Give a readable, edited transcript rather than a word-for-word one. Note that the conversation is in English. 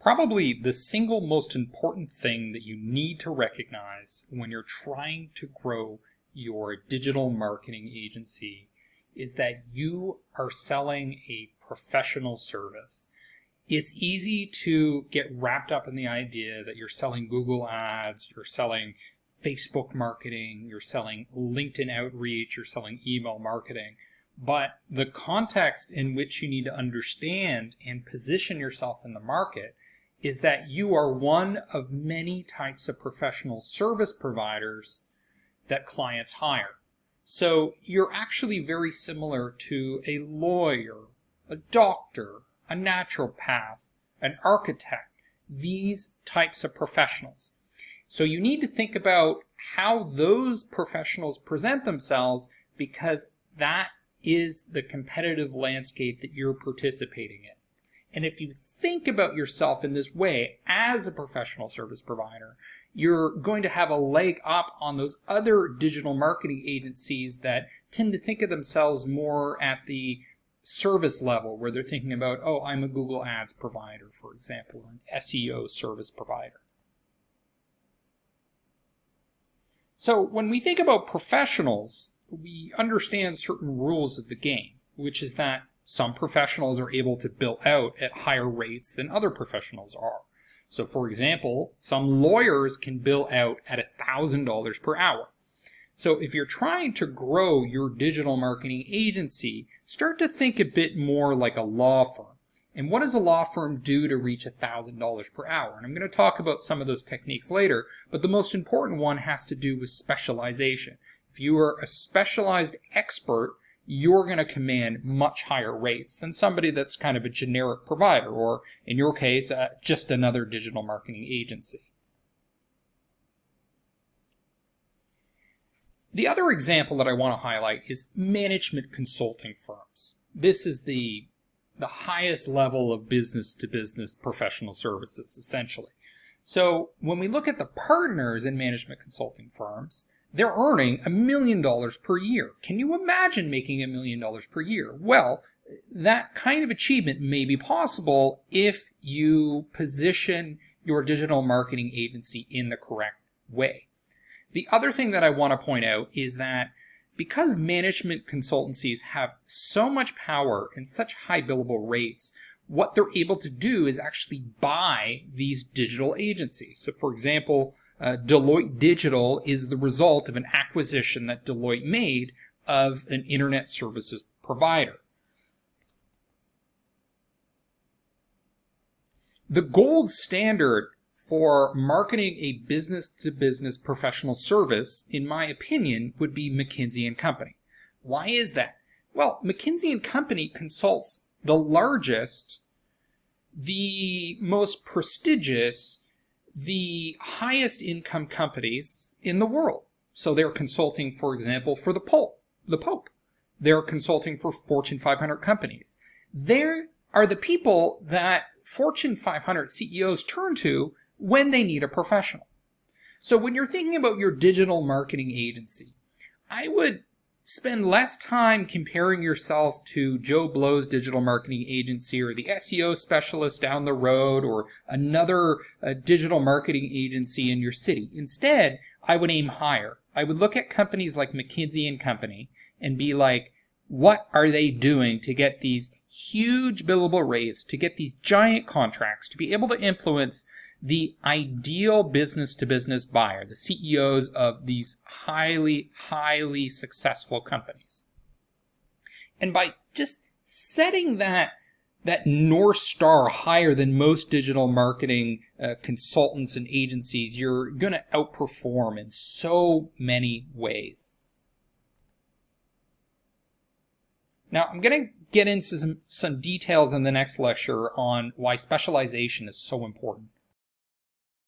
Probably the single most important thing that you need to recognize when you're trying to grow your digital marketing agency is that you are selling a professional service. It's easy to get wrapped up in the idea that you're selling Google ads, you're selling Facebook marketing, you're selling LinkedIn outreach, you're selling email marketing. But the context in which you need to understand and position yourself in the market is that you are one of many types of professional service providers that clients hire. So you're actually very similar to a lawyer, a doctor, a naturopath, an architect, these types of professionals. So you need to think about how those professionals present themselves, because that is the competitive landscape that you're participating in. And if you think about yourself in this way as a professional service provider, you're going to have a leg up on those other digital marketing agencies that tend to think of themselves more at the service level, where they're thinking about, oh, I'm a Google Ads provider, for example, or an SEO service provider. So when we think about professionals, we understand certain rules of the game, which is that some professionals are able to bill out at higher rates than other professionals are. So for example, some lawyers can bill out at $1,000 per hour. So if you're trying to grow your digital marketing agency, start to think a bit more like a law firm. And what does a law firm do to reach $1,000 per hour? And I'm going to talk about some of those techniques later, but the most important one has to do with specialization. If you are a specialized expert, you're going to command much higher rates than somebody that's kind of a generic provider, or in your case, just another digital marketing agency. The other example that I want to highlight is management consulting firms. This is the highest level of business-to-business professional services, essentially. So when we look at the partners in management consulting firms, they're earning $1 million per year. Can you imagine making $1 million per year? Well, that kind of achievement may be possible if you position your digital marketing agency in the correct way. The other thing that I want to point out is that because management consultancies have so much power and such high billable rates, what they're able to do is actually buy these digital agencies. So for example, Deloitte Digital is the result of an acquisition that Deloitte made of an internet services provider. The gold standard for marketing a business-to-business professional service, in my opinion, would be McKinsey & Company. Why is that? Well, McKinsey & Company consults the largest, the most prestigious, the highest income companies in the world. So they're consulting, for example, for the Pope. They're consulting for Fortune 500 companies. They are the people that Fortune 500 CEOs turn to when they need a professional. So when you're thinking about your digital marketing agency, I would spend less time comparing yourself to Joe Blow's digital marketing agency or the SEO specialist down the road or another digital marketing agency in your city. Instead, I would aim higher. I would look at companies like McKinsey & Company and be like, what are they doing to get these huge billable rates, to get these giant contracts, to be able to influence the ideal business-to-business buyer, the CEOs of these highly, highly successful companies. And by just setting that North Star higher than most digital marketing consultants and agencies, you're going to outperform in so many ways. Now, I'm going to get into some details in the next lecture on why specialization is so important.